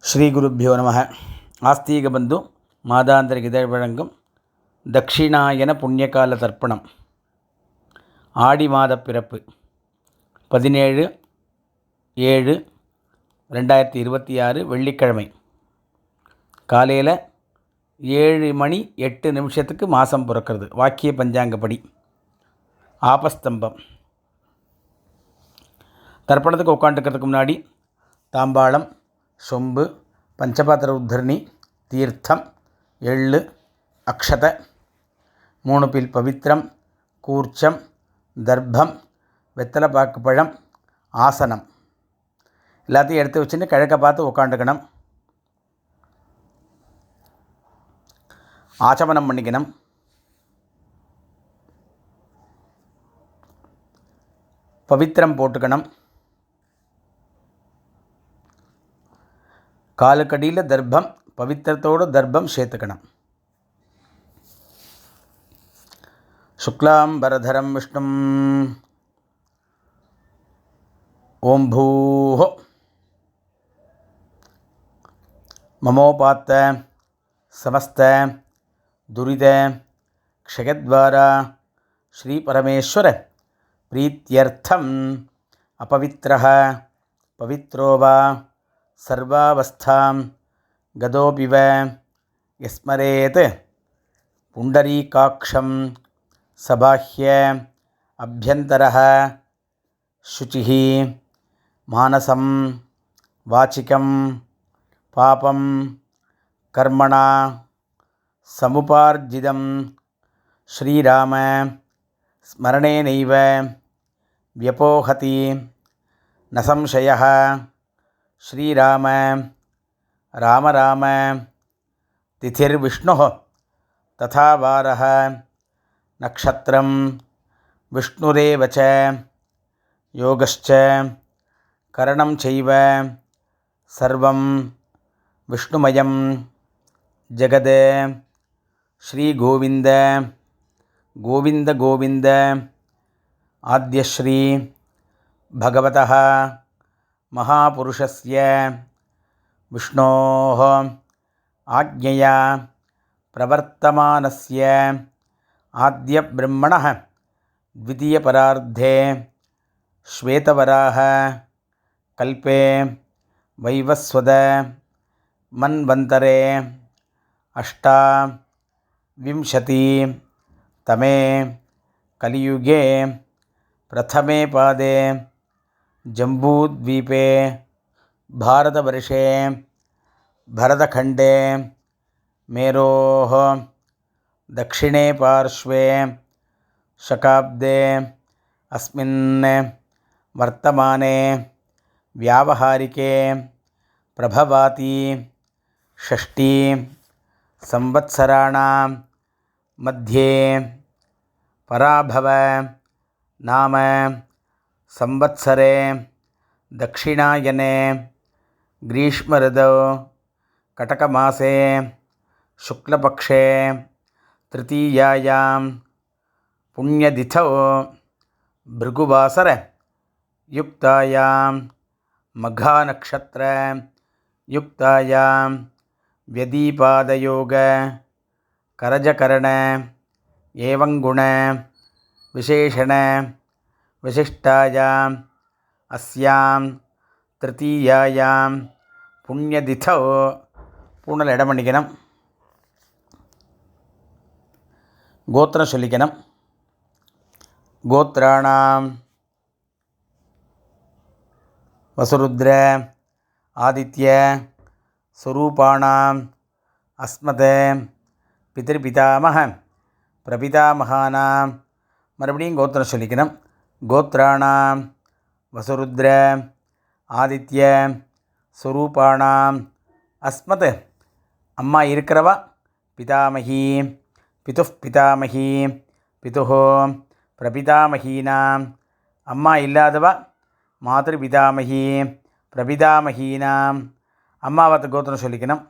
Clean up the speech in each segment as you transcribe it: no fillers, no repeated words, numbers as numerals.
ஸ்ரீ குருப்பியோ நம. ஆஸ்தீக பந்து மாதாந்திர இதழ் வழங்கும் தக்ஷிணாயன புண்ணியகால தர்ப்பணம். ஆடி மாத பிறப்பு 17/7/2026 வெள்ளிக்கிழமை காலையில் 7:08 மாதம் பிறக்கிறது. வாக்கிய பஞ்சாங்கப்படி ஆபஸ்தம்பம். தர்ப்பணத்துக்கு உட்காந்துக்கிறதுக்கு முன்னாடி தாம்பாளம், சொம்பு, பஞ்சபாத்திர உத்தரணி, தீர்த்தம், எள்ளு, அக்ஷதை, 3 பில் பவித்திரம், கூர்ச்சம், தர்ப்பம், வெத்தலைப்பாக்கு பழம், ஆசனம் எல்லாத்தையும் எடுத்து வச்சுன்னு கிழக்க பார்த்து உட்காந்துக்கணும். ஆச்சமனம் பண்ணிக்கணும். பவித்திரம் போட்டுக்கணும். காலுக்கடியில் தர்ப்பம், பவித்திரத்தோடு தர்ப்பம் சேர்த்துக்கணும். சுக்லாம்பரதரம் விஷ்ணும் ஓம் பூஹோ மமோபாத்த சமஸ்த துரித க்ஷயத்வாரா ஸ்ரீ பரமேஸ்வர பிரீத்யர்த்தம் அபவித்ரஹ பவித்ரோவா சர்வாவஸ்தாம் கதோபிவ யஸ்மரேத் புண்டரீகாக்ஷம் சபாஹ்ய அப்யந்தரஹ சுச்சிஹி மானசம் வாச்சிகம் பாபம் கர்மணா சமுபார்ஜிதம் ஸ்ரீராம ஸ்மரணேனைவ வியபோஹதி ந சம்சயः. ஸ்ரீராம ராம ராம திதிர்விஷ்ணுः ததா வாரः நக்ஷத்ரம் விஷ்ணுரேவ ச யோகஸ்ச கரணம் சைவ சர்வம் விஷ்ணுமயம் ஜெகத். ஸ்ரீ கோவிந்த கோவிந்த கோவிந்த ஆத்யஸ்ரீ பகவதः மகாபுருஷஸ்ய விஷ்ணோः ஆக்ஞயா பிரவர்த்தமானஸ்ய ஆத்ய பிரம்மணः த்விதீயபரார்த்தே ஸ்வேதவராஹ கல்பே வைவஸ்வத மன்வந்தரே அஷ்டாவிம்சதி தமே கலியுகே பிரதமே பாதே ஜம்பூத்வீபே பாரதவர்ஷே பரதகண்டே மேரோः தக்ஷிணே பார்ஷ்வே சகாப்தே அஸ்மின் வர்த்தமானே வியாவஹாரிகே பிரபவாதி ஷஷ்டி சம்வத்சராணாம் மத்தியே பராபவ நாம சம்வத்சரே தக்ஷிணாயனே கிரீஷ்ம ऋतौ கட்டகமாசே शुक्लपक्षे तृतीयायां पुण्यतिथौ भृगुवासर युक्तायां मघानक्षत्र युक्तायां व्यदीपादयोग करजकरण एवं गुण विशेषण विशिष्टायां अस्यां तृतीयायां पुण्यतिथौ பூனல் இடம் பண்ணிக்கணும். கோத்திரம் சொல்லிக்கணும். கோத்ராணாம் வசுருத்ர ஆதித்ய ஸ்வரூபாணாம் அஸ்மத் பிதர்பிதாமக பிரபிதாமகானாம். மறுபடியும் கோத்திரம் சொல்லிக்கணும். கோத்ராணாம் வசுருத்ர ஆதித்ய ஸ்வரூபாணாம் அஸ்மத் அம்மா இருக்கிறவா பிதாமகி பிதுஃப் பிதாமகி பிதுஹ பிரபிதாமகீனாம். அம்மா இல்லாதவா மாதர் பிதாமகி பிரபிதாமகீனாம். அம்மாவத்தை கோத்திரம் சொல்லிக்கணும்.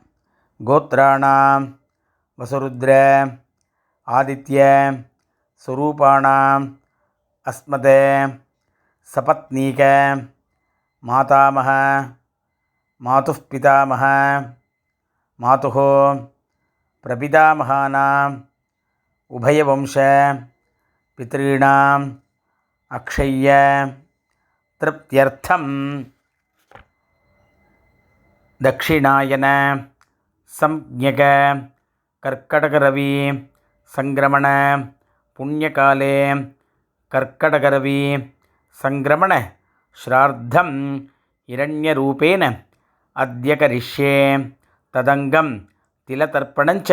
கோத்ராணாம் வசுருத்ர ஆதித்ய ஸ்வரூபாணாம் அஸ்மத் சபத்னீக மாதாமக मातुः पितामह मातुः प्रपितामहानाम् उभयवंश पितॄणाम् अक्षय्य तृप्त्यर्थं दक्षिणायन संज्ञक कर्कटकरवि संक्रमण पुण्यकाले कर्कटकरवि संक्रमण श्राद्धं हिरण्यरूपेण अद्य करिष्ये तदंगम तिलतर्पणञ्च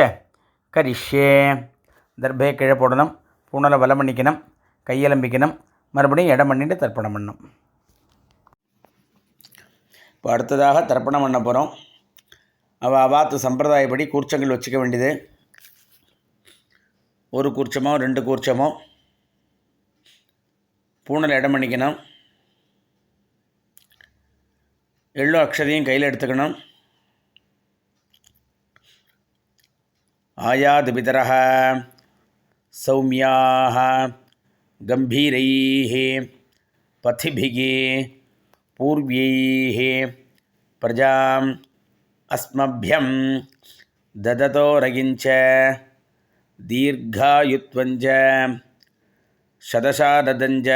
करिष्ये. தர்பே கீழே போடணும், பூனலை வலம் பண்ணிக்கணும், கையெலம்பிக்கணும், மறுபடியும் இடம் பண்ணிட்டு தர்ப்பணம் பண்ணணும். இப்போ அடுத்ததாக தர்ப்பணம் பண்ண போகிறோம். அவாத்து சம்பிரதாயப்படி கூர்ச்சங்கள் வச்சுக்க வேண்டியது. ஒரு கூர்ச்சமோ 2 கூர்ச்சமோ பூனல் இடம் பண்ணிக்கணும். எள்ளு அக்ஷதையும் கையில் எடுத்துக்கணும். ஆயாது பிதரஹ சௌமியாக கம்பீரைः பதிபிः பூர்வைः பிரஜாம் அஸ்மभ्यं ददतोरगिञ्च दीर्घायुत्वञ्च शतशारदञ्च.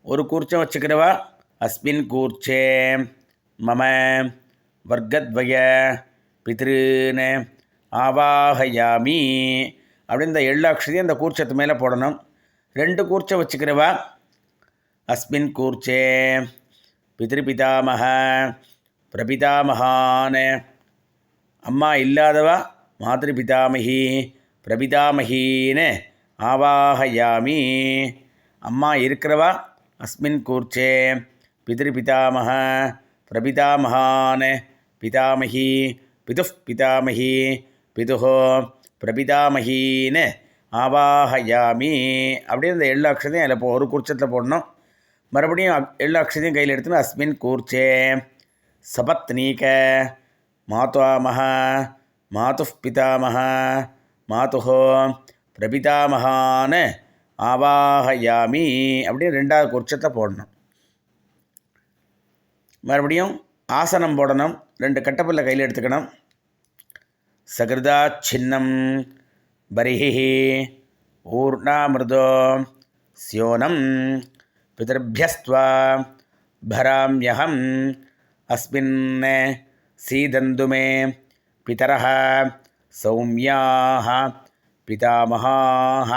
ஒரு கூர்ச்சம் வச்சுக்கிறவா அஸ்மின் கூர்ச்சே மம வர்க்கத்வய பித்ருன் ஆவாஹயாமி அப்படின்னு இந்த எள்ளு அக்ஷதையும் அந்த கூர்ச்சத்து மேலே போடணும். 2 கூர்ச்சம் வச்சுக்கிறவா அஸ்மின் கூர்ச்சே பித்ருபிதாமக பிரபிதாமகான், அம்மா இல்லாதவா மாத்ருபிதாமகி பிரபிதாமகின்னு ஆவாஹயாமி. அம்மா இருக்கிறவா அஸ்மின் கூர்ச்சே பித்ருபிதாமக பிரபிதாமகான் பிதாமகி பிதுஃப் பிதாமகி பிதுஹ பிரபிதாமகின்னு ஆவாஹயாமி அப்படின்னு இந்த எள்ளு அக்ஷதையும் அதில் ஒரு கூர்ச்சத்தில் போடணும். மறுபடியும் எள்ளு அக்ஷதையும் கையில் எடுத்துன்னு அஸ்மின் கூர்ச்சே சபத்னீக மாதாமஹ மாதுஃப் பிதாமஹ மாதுஹ பிரபிதாமகான்னு ஆவாஹயாமி அப்படின்னு 2வது கூர்ச்சத்தை போடணும். மறுபடியும் ஆசனம் போடணும். 2 கட்டப்பல்ல கையில் எடுத்துக்கணும். சகிருதா சின்னம் பரிஹி ஊர்ணாமிருதோ ஸ்யோனம் பிதர்பியஸ்த்வா பராம்யஹம் அஸ்மின் சீதந்து மே பிதரஹ சௌமியாஹ பிதாமஹாஹ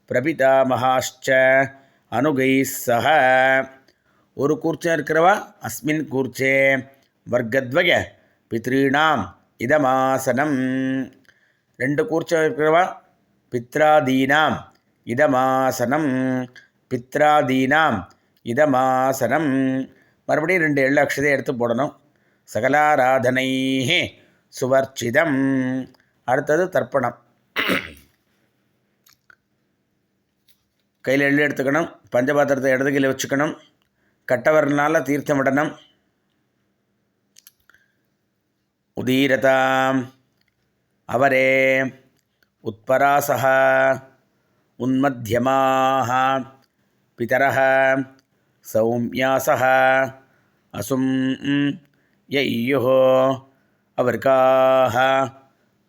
பிரபிதாமஹாश्च அனுகைஸ் சஹ. ஒரு கூர்ச்சம் இருக்கிறவா அஸ்மின் கூர்ச்சே வர்க்கத்வய பித்ருணாம் இதமாசனம். 2 கூர்ச்சம் இருக்கிறவா பித்ராதீனாம் இதமாசனம் பித்ராதீனாம் இதமாசனம். மறுபடியும் 2 எள்ளு அக்ஷதை எடுத்து போடணும். சகலாராதனை சுவர்ச்சிதம். அடுத்தது தர்ப்பணம். கையில் எள்ளு எடுத்துக்கணும். பஞ்சபாத்திரத்தை இடது கையில் வச்சுக்கணும். கட்டவரனால் தீர்த்தம் விடணும். உதீரதாம் அவரே உத்பராசஹ உன்மத்யமாஹ பிதரஹ சௌமியாசஹ அசும் யய்யுஹ அவர்காஹ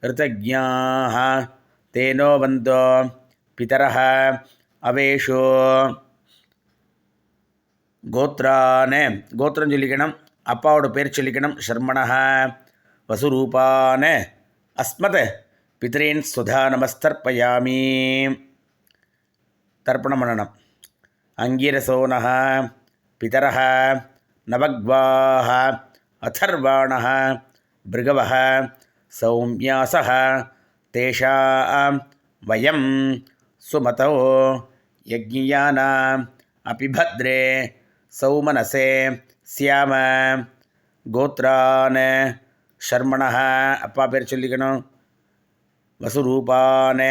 ரிதஜ்ஞாஹ தேனோ வந்தோ பிதரஹ அவேஷோ. கோத்ரானே கோத்திரம் சொல்லிக்கணும். அப்பாவோட பேர் சொல்லிக்கணும். ஷர்மணஹ வசுரூபான அஸ்மத் பித்ரீன் சுதா நமஸ்தர்ப்பயாமி. தர்ப்பணம் பண்ணணும். அங்கீரசோனஹ பிதரஹ நவக்வாஹ அதர்வாணஹ பிருகவஹ சௌமியாசஹ தேஷாம் வயம் சுமதோ யஜ்ஞியானாம் அபிபத்ரே சௌமனசே சியாம. கோத்ரான் ஷர்மணஹ அப்பா பேர் சொல்லிக்கணும். வசுரூபான்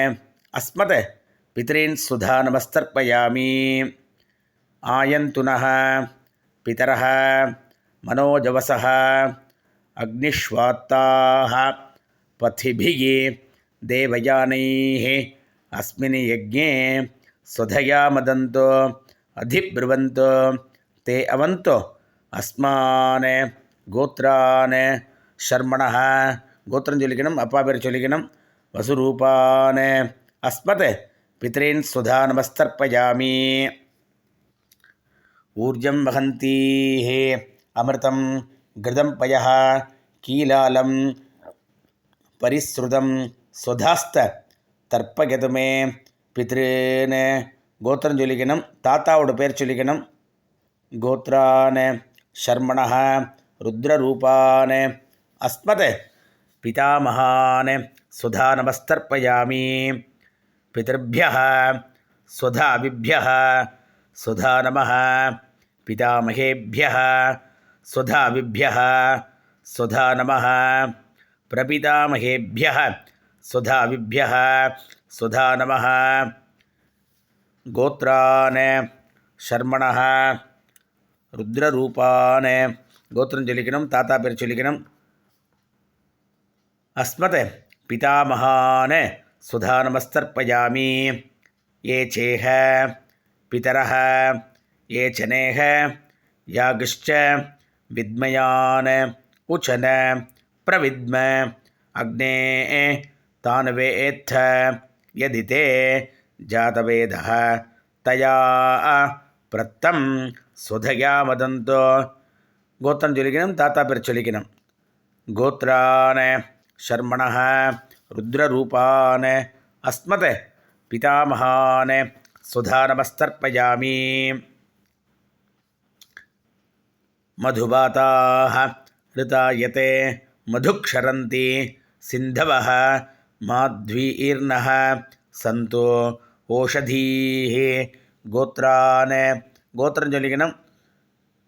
அஸ்மத் பித்ரீன் சுதா நமஸ்தர்ப்பயாமி. ஆயந்துனஹ பிதரஹ மனோஜவசஹ அக்னிஷ்வாத்தாஹ பதிபிः தேவயானைः அஸ்மின் யஜ்ஞே சுதயா மதந்தோ அதிப்ருவந்தோ தே அவந்தோ அஸ்மானே கோத்ரானே ஷர்மணः கோத்திரம் சொல்லிக்கணும், அப்பா பேர் சொல்லிக்கணும். வசுரூபானே அஸ்மத் பித்ரீன் சுதா நமஸ்தர்ப்பயாமி. ஊர்ஜம் வகந்தீஹே அமிர்தம் கிருதம் பயः கீலாலம் பரிஸ்ருதம் சுதாஸ்த தர்ப்பயதுமே பித்ருன்னு கோத்திரம் சொல்லிக்கணும், தாத்தாவோட பேர் சொல்லிக்கணும். கோத்ரான் ஷர்மணः ருத்ரரூபான் அஸ்மத் பிதாமகான் சுதா நமஸ்தர்ப்பயாமி. பிதர்பியः சுதாபிப்யः சுதா நமः பிதாமகேபியः சுதாபிப்யः சுதா நமः பிரபிதாமகேபியः சுதாபிப்யः சுதா நமः. கோத்ரான் ஷர்மணः ருத்ரரூபான் கோத்திரம் சொல்லிக்கணும், தாத்தா பேர் சொல்லிக்கணும். அஸ்மத் பிதாமகான் சுதா நமஸ்தர்ப்பயாமி. ஏ சேஹ பிதரஹ ஏ சனேஹ யாகிஷ்ச வித்மயான் உச்சன பிரவித்ம அக்னே தானவேத்த யதிதே ஜாதவேதः தயா பிரத்தம் சுதயா வதந்தோ. கோத்திரம் சொல்லிக்கணும், தாத்தா பேர் சொல்லிக்கணும். கோத்ரான் ஷர்மணः ருத்ரரூபான் அஸ்மத் பிதாமகான் சுதா நமஸ்தர்ப்பயாமி. மதுபாதாः ரிதாயதே மதுக்ஷரந்தி சிந்தவः மாத்வீர்ணः சந்தோ ஓஷதீः. கோத்ரான் கோத்திரம் சொல்லிக்கணும்,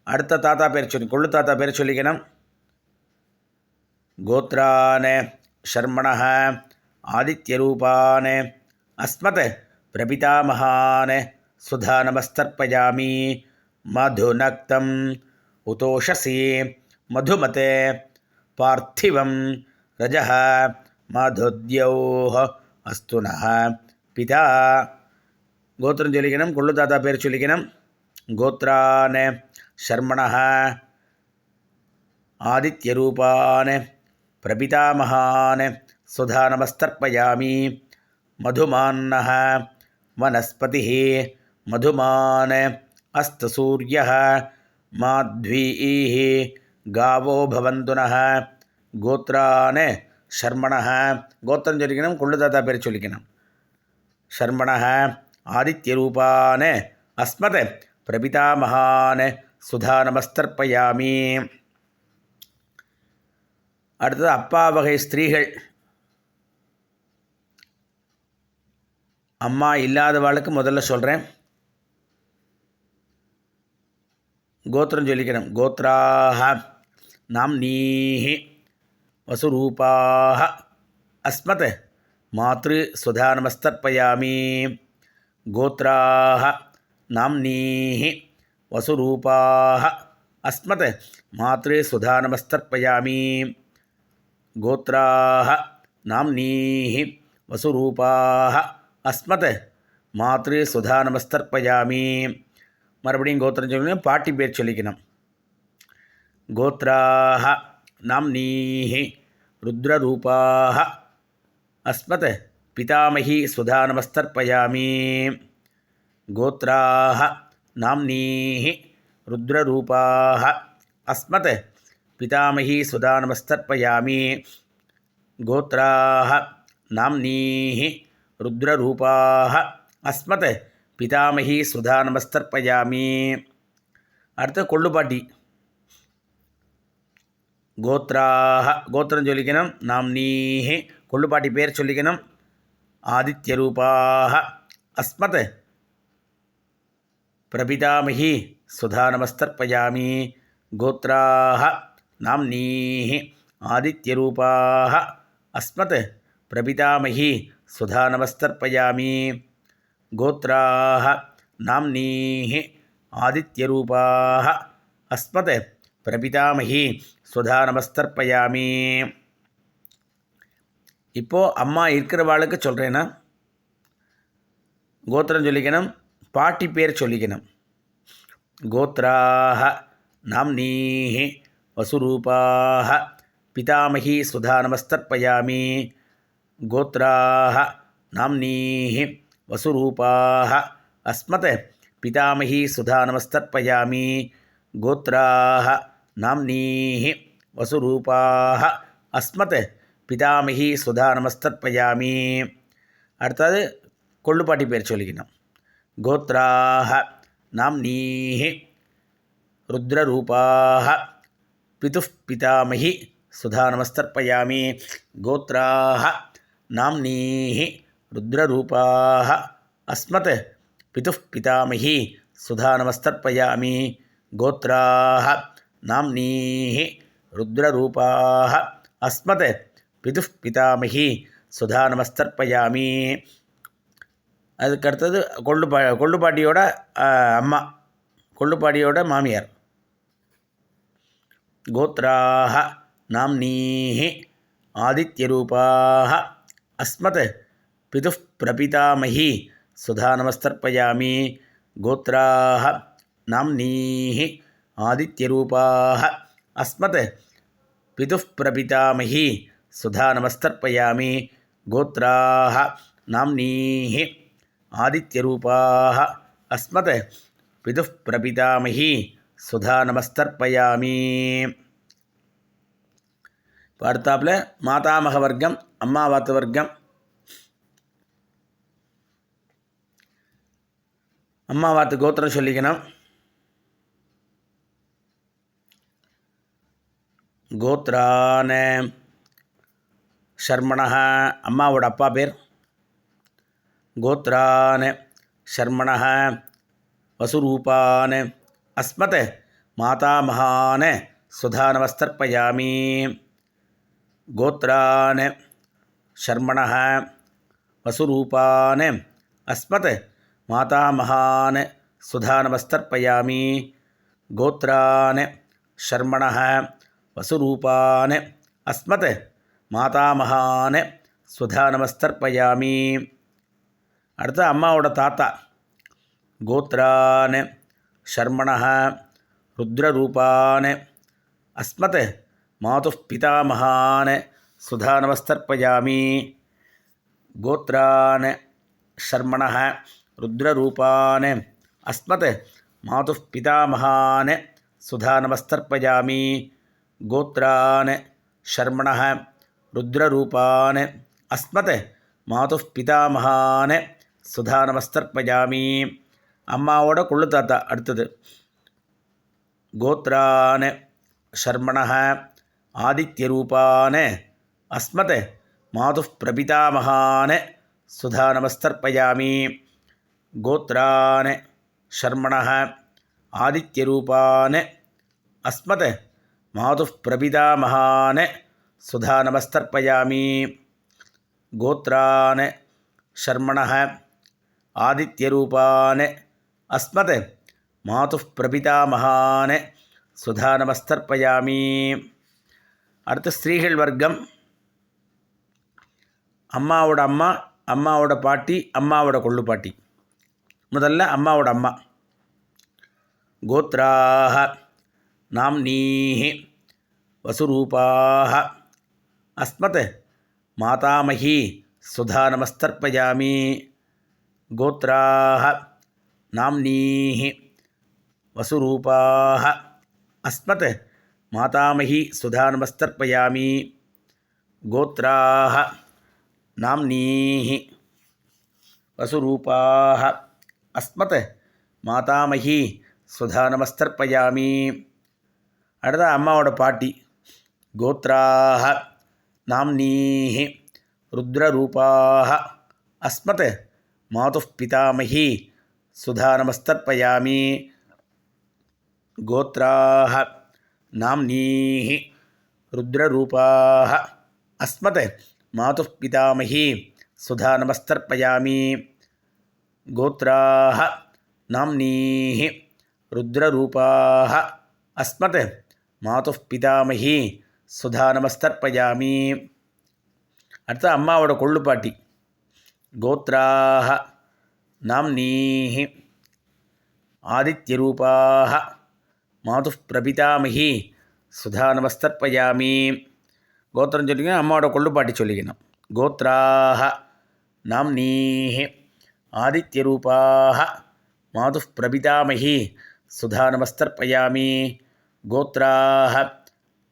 அடுத்த தாத்தா பேர் சொல்லி கொள்ளு தாத்தா பேர் சொல்லிக்கணும். கோத்ரான் ஷர்மணः ஆதித்யரூபான் அஸ்மத் பிரபிதாமகான் சுதா நமஸ்தர்ப்பயாமி. மதுநக்தம் உதோஷசி மதுமதே பார்த்திவம் ரஜः மதுத்யோः அஸ்துனः பிதா. கோத்திரம் சொல்லிக்கணும், கொள்ளு தாத்தா பேர் சொல்லிக்கணும். கோத்ரான் ஷர்மணः ஆதித்யரூபான் பிரபிதாமகான் சுதா நமஸ்தர்ப்பயாமி. மதுமான்னः வனஸ்பதிः மதுமான் அஸ்த சூர்யः மாத்வீः காவோ பவந்துனः. கோத்ரான் ஷர்மணः கோத்திரம் சொல்லிக்கணும், கொள்ளு தாத்தா பேர் சொல்லிக்கணும். ஷர்மணः ஆதித்யரூபான் அஸ்மத் பிரபிதாமகான் சுதா நமஸ்தர்ப்பயாமி. அடுத்தது அப்பா வகை ஸ்திரீகள். அம்மா இல்லாதவாளுக்கு முதல்ல சொல்கிறேன். கோத்திரம் சொல்லிக்கணும். கோத்ராஹ நாம்னீஹ வசுரூபாஹ அஸ்மத் மாத்ரு சுதா நமஸ்தர்ப்பயாமி. கோத்ராஹ நாம்னீஹ வசுரூபாஹ அஸ்மத் மாத்ரு சுதா நமஸ்தர்ப்பயாமி. கோத்ராஹ நாம்னீஹ வசுரூபாஹ அஸ்மத் மாத்ரு சுதா நமஸ்தர்ப்பயாமி. மறுபடியும் கோத்திரம் சொல்லணும், பாட்டி பேர் சொல்லிக்கணும். கோத்ராஹ நாம்னீஹ ருத்ரரூபாஹ அஸ்மத் பிதாமகி சுதா நமஸ்தர்ப்பயாமி. கோத்ராஹ நாம்னீஹ ருத்ரரூபாஹ அஸ்மத் பிதாமகி சுதா நமஸ்தர்ப்பயாமி. கோத்ராஹ நாம்னீஹ ருத்ரரூபாஹ அஸ்மத் பிதாமகி சுதா நமஸ்தர்ப்பயாமி. அடுத்து கொள்ளுப்பாட்டி. கோத்ராஹ கோத்திரம் சொல்லிக்கணும், நாம்னீஹ கொள்ளுப்பாட்டி பேர் சொல்லிக்கணும். ஆதித்யரூபாஹ அஸ்மத் பிரபிதாமகி சுதா நமஸ்தர்ப்பயாமி. கோத்ராஹ நாம்னீஹ ஆதித்யரூபாஹ அஸ்மத் பிரபிதாமகி சுதா நமஸ்தர்ப்பயாமி. கோத்ராஹ நாம்னீஹ ஆதித்யரூபாஹ அஸ்மத் பிரபிதாமகி சுதா நமஸ்தர்ப்பயாமி. இப்போது அம்மா இருக்கிறவாளுக்கு சொல்கிறேன்னா கோத்திரம் சொல்லிக்கணும், பாட்டி பேர் சொல்லிக்கணும். கோத்ராஹ नाम्नीः वसुरूपाः पितामही सुधा नमस्तर्पयामि गोत्राः नाम्नीः वसुरूपाः अस्मत् पितामही सुधा नमस्तर्पयामि गोत्राः नाम्नीः वसुरूपाः अस्मत् पितामही सुधा नमस्तर्पयामि அடுத்தது கொள்ளுப்பாட்டி பேர் சொல்லிக்கணும் கோத்ராஹ நாம்னீஹி ருத்ரரூபாஹ பிதுः பிதாமஹி சுதா நமஸ்தர்ப்பயாமி கோத்ராஹ நாம்னீஹி ருத்ரரூபாஹ அஸ்மத் பிதுः பிதாமஹி சுதா நமஸ்தர்ப்பயாமி கோத்ராஹ நாம்னீஹி ருத்ரரூபாஹ அஸ்மத் பிதுः பிதாமஹி சுதா நமஸ்தர்ப்பயாமி. அதுக்கடுத்தது கொள்ளுப்பாட்டியோட அம்மா, கொள்ளுப்பாட்டியோட மாமியார். கோத்ராஹ நாம்னீஹி ஆதித்யரூபாஹ அஸ்மத் பிதுः பிரபிதாமஹி சுதா நமஸ்தர்ப்பயாமி கோத்ராஹ நாம்னீஹி ஆதித்யரூபாஹ அஸ்மத் பிதுः பிரபிதாமஹி சுதா நமஸ்தர்ப்பயாமி கோத்ராஹ நாம்னீஹி ஆதித்யரூபாஹ அஸ்மத் பிதுः பிரபிதாமஹி சுதா நமஸ்தர்ப்பயாமி. இப்போ அடுத்தாப்பில் மாதாமக வர்க்கம், அம்மாவாத்து வர்க்கம். அம்மாவாத்து கோத்திரம் சொல்லிக்கணும். கோத்ரான ஷர்மணஹ, அம்மாவோட அப்பா பேர். கோத்ரான் ஷர்மணஹ வசுரூபான் அஸ்மத் மாதாமகான் சுதா நமஸ்தர்ப்பயாமி கோத்ரான் ஷர்மணஹ வசுரூபான் அஸ்மத் மாதாமகான் சுதா நமஸ்தர்ப்பயாமி கோத்ரான் ஷர்மணஹ வசுரூபான் அஸ்மத் மாதாமகான் சுதா நமஸ்தர்ப்பயாமி. அடுத்து அம்மாவோட தாத்தா. கோத்ரான் ஷர்மணஹ ருத்ரரூபான் அஸ்மத் மாதுः பிதாமகான் சுதா நமஸ்தர்ப்பயாமி கோத்ரான் ஷர்மணஹ ருத்ரரூபான் அஸ்மத் மாதுः பிதாமகான் சுதா நமஸ்தர்ப்பயாமி கோத்ரான் ஷர்மணஹ ருத்ரரூபான் அஸ்மத் மாதுः பிதாமகான் சுதா நமஸ்தர்ப்பயாமி. அம்மாவோட கொள்ளு தாத்தா அடுத்தது. கோத்ரான் ஷர்மணஹ ஆதித்யரூபான் அஸ்மத் மாதுः பிரபிதாமகான் சுதா நமஸ்தர்ப்பயாமி கோத்ரான் ஷர்மணஹ ஆதித்யரூபான் அஸ்மத் மாதுः பிரபிதாமகான் சுதா நமஸ்தர்ப்பயாமி கோத்ரான் ஷர்மணஹ ஆதித்யரூபான் அஸ்மத் மாதுः பிரபிதாமகான் சுதா நமஸ்தர்ப்பயாமி. அடுத்து ஸ்திரீகள் வர்க்கம். அம்மாவோட அம்மா, அம்மாவோட பாட்டி, அம்மாவோட கொள்ளுப்பாட்டி. முதல்ல அம்மாவோட அம்மா. கோத்ராஹ நாம்னீஹி வசுரூபாஹ அஸ்மத் மாதாமஹி சுதா நமஸ்தர்ப்பயாமி கோத்ராஹ நாம்னீஹி வசுரூபாஹ அஸ்மத் மாதாமஹி சுதா நமஸ்தர்ப்பயாமி கோத்ராஹ நாம்னீஹி வசுரூபாஹ அஸ்மத் மாதாமஹி சுதா நமஸ்தர்ப்பயாமி. அடுத்த அம்மாவோட பாட்டி. கோத்ராஹ நாம்னீஹி ருத்ரரூபாஹ அஸ்மத் மாதுः பிதாமஹி சுதா நமஸ்தர்ப்பயாமி கோத்ராஹ நாம்னீஹி ருத்ரரூபாஹ அஸ்மத் மாதுः பிதாமஹி சுதா நமஸ்தர்ப்பயாமி கோத்ராஹ நாம்னீஹி ருத்ரரூபாஹ அஸ்மத் மாதுः பிதாமஹி சுதா நமஸ்தர்ப்பயாமி. அடுத்து அம்மாவோட கொள்ளுப்பாட்டி. கோத்ராஹ நாம்னீஹி ஆதித்யரூபாஹ மாதுः பிரபிதாமகி சுதா நமஸ்தர்ப்பயாமி. கோத்திரம் சொல்லிக்கணும், அம்மாவோட கொள்ளுப்பாட்டி சொல்லிக்கணும். கோத்ராஹ நாம்னீஹ ஆதித்யரூபாஹ மாதுः பிரபிதாமகி சுதா நமஸ்தர்ப்பயாமி. கோத்ராஹ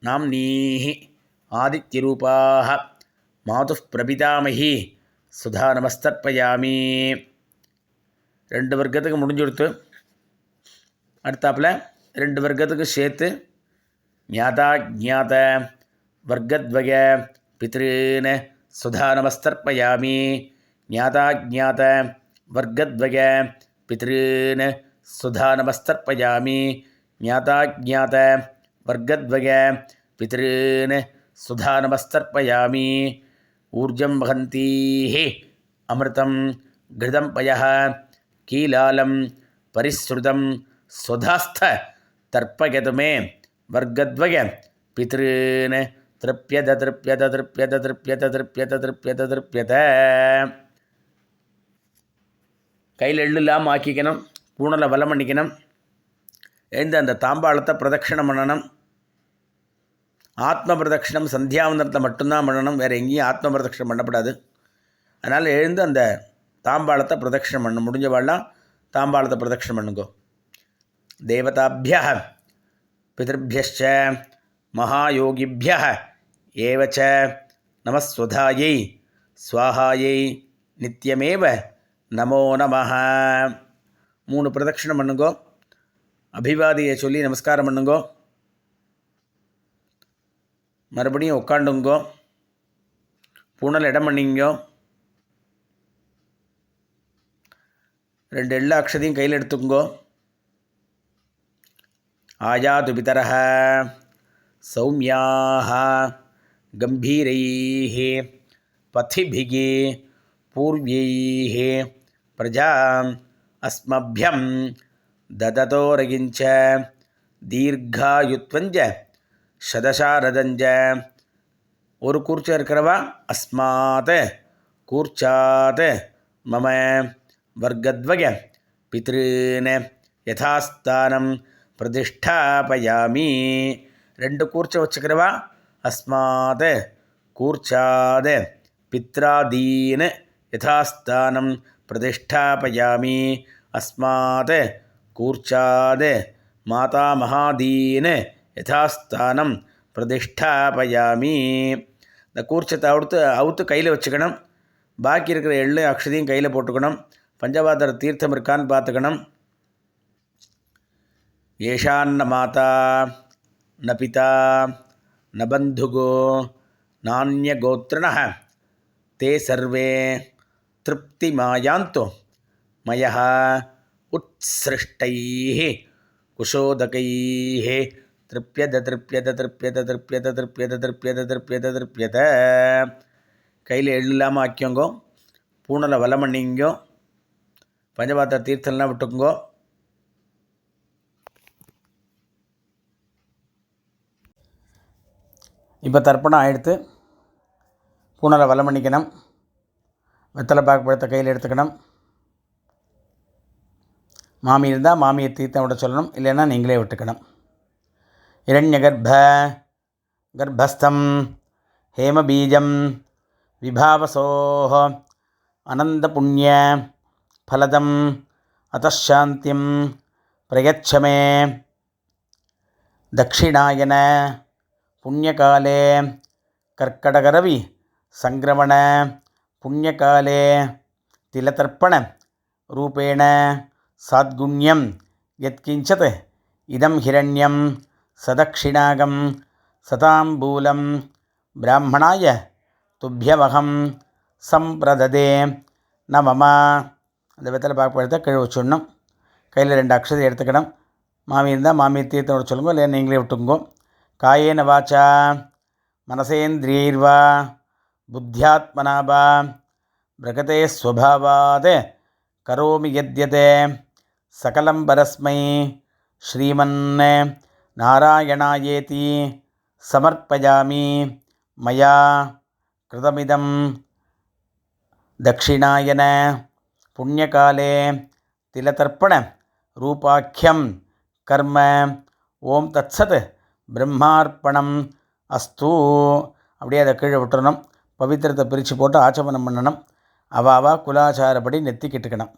நாம்னீஹ ஆதித்யரூபாஹ மாதுः பிரபிதாமகி சுதா நமஸ்தர்ப்பயாமி. 2 வர்க்கத்துக்கு முடிஞ்சு கொடுத்து அடுத்தாப்பில் 2 வர்க்கத்துக்கு சேர்த்து ஞாதா ஜாத வர்க்கத்வய பித்ருன் சுதா நமஸ்தர்ப்பயாமி. ஞாதா ஜாத வர்க்கத்வய பித்ருன் சுதா நமஸ்தர்ப்பயாமி. ஞாதா ஜாத வர்க்கத்வய பித்ருன் சுதா நமஸ்தர்ப்பயாமி. ஊர்ஜம் வஹந்தீஹ அமிர்தம் கிருதம் பயः கீலாலம் பரிஸ்ருதம் ஸ்வதாஸ்த தர்ப்பயது மே வர்க்கத்வய பித்ருன் திருப்யத திருப்யத திருப்யத திருப்யத திருப்யத திருப்யத திருப்யத. கையில் எள்ளு இல்லாமல் ஆக்கிக்கணும். பூனலை வலம் பண்ணிக்கணும். எழுந்து அந்த தாம்பாளத்தை பிரதட்சிணம் பண்ணணும். ஆத்ம பிரதட்சிணம் சந்தியாவந்தனத்தை மட்டும்தான் பண்ணணும், வேறு எங்கேயும் ஆத்ம பிரதட்சிணம் பண்ணப்படாது. அதனால் எழுந்து அந்த தாம்பாளத்தை பிரதட்சிணம் பண்ணணும். முடிஞ்சவாள்லாம் தாம்பாளத்தை பிரதட்சிணம் பண்ணுங்கோ. தேவதாபியः பிதர்பியश्च மகாயோகிபியः ஏவச்ச நமஸ்வதாயை ஸ்வாஹாயை நித்யமேவ நமோ நமः. 3 பிரதட்சிணம் பண்ணுங்கோ. அபிவாதியை சொல்லி நமஸ்காரம் பண்ணுங்கோ. மறுபடியும் உட்காண்டுங்கோ. பூனல் இடம் பண்ணிங்கோ. 2 எள்ளு அக்ஷதையும் கையில் எடுத்துங்கோ. ஆயாது பிதரஹ சௌமியாக கம்பீரைः பதிபிः பூர்வைः பிரஜாம் அஸ்மபியம் தததோரகிஞ்ச தீர்காயுத்வஞ்ச சதசாரதஞ்ச. ஒரு கூர்ச்சம் இருக்கிறவா அஸ்மாத் கூர்ச்சாத் மம வர்க்கத்வய பித்ருன் யதாஸ்தானம் பிரதிஷ்டாபயாமி. 2 கூர்ச்சம் வச்சுக்கிறவா அஸ்மாத் கூர்ச்சாத் பித்ராதீன் யதாஸ்தானம் பிரதிஷ்டாபயாமி. அஸ்மாத் கூர்ச்சாத் மாதாமகாதீன் யதாஸ்தானம் பிரதிஷ்டாபயாமி. இந்த கூர்ச்சத்தை அவுத்து கையில் வச்சுக்கணும். பாக்கி இருக்கிற எள்ளு அக்ஷதையும் கையில் போட்டுக்கணும். பஞ்சபாத்திர தீர்த்தம் இருக்கான்னு பார்த்துக்கணும். ஏஷான்ன மாதா ந பிதா ந பந்துகோ நானிய கோத்ரணः தே சர்வே திருப்திமாயாந்து மயः உத்ஸ்ருஷ்டைः குஷோதகைः திருப்யத திருப்யத திருப்யத திருப்யத திருப்யத திருப்யத திருப்யத திருப்யத. கையில் எள்ளு இல்லாமல் ஆக்கியோங்கோ. பூனலை வலம் பண்ணிங்கோ. பஞ்சபாத்திர தீர்த்தம்லாம் விட்டுக்குங்கோ. இப்போ தர்ப்பணம் ஆகிடுத்து. பூனலை வலம் பண்ணிக்கணும். வெத்தலை பாக்கு பழத்தை கையில் எடுத்துக்கணும். மாமி இருந்தால் மாமியை தீர்த்தம் விட சொல்லணும், இல்லைன்னா நீங்களே விட்டுக்கணும். இரண்யகர்ப்பஸ்தம் ஹேமபீஜம் விபாவசோஹ அனந்தபுண்ணிய ஃபலதம் அத்தசாந்திம் பிரயச்சமே. தட்சிணாயன புண்ணியகாலே கர்க்கடகரவி சங்கிரமண புண்ணியகாலே திலதர்ப்பண ரூபேண சாத்குண்யம் யத்கிஞ்சத் இதம் ஹிரண்யம் சதக்ஷிணாகம் சதாம்பூலம் பிராமணாய துப்பியமகம் சம்பிரததே ந மம. அந்த வெத்தலை பாக்கு கீழே வச்சுடணும். கையில் 2 அக்ஷதை எடுத்துக்கணும். மாமி இருந்தால் மாமி தீர்த்தம் விட சொல்லுங்க, இல்லை நீங்களே விட்டுங்கோ. காயேன வாச்சா மனசேந்திரியைர்வா புத்தியாத்மனா வா பிரகதே ஸ்வபாவாத் கரோமி யத்யத் சகலம் பரஸ்மை ஸ்ரீமன் நாராயணாயேதி சமர்ப்பயாமி. மயா கிருதமிதம் தட்சிணாயன புண்ணியகாலே திலதர்ப்பண ரூபாக்கியம் கர்ம ஓம் தத்சத் பிரம்மார்ப்பணம் அஸ்து. அப்படியே அதை கீழே விட்டுறணும். பவித்திரத்தை பிரித்து போட்டு ஆச்சமனம் பண்ணணும். அவாவா குலாச்சாரப்படி நெத்திக்கிட்டுக்கணும்.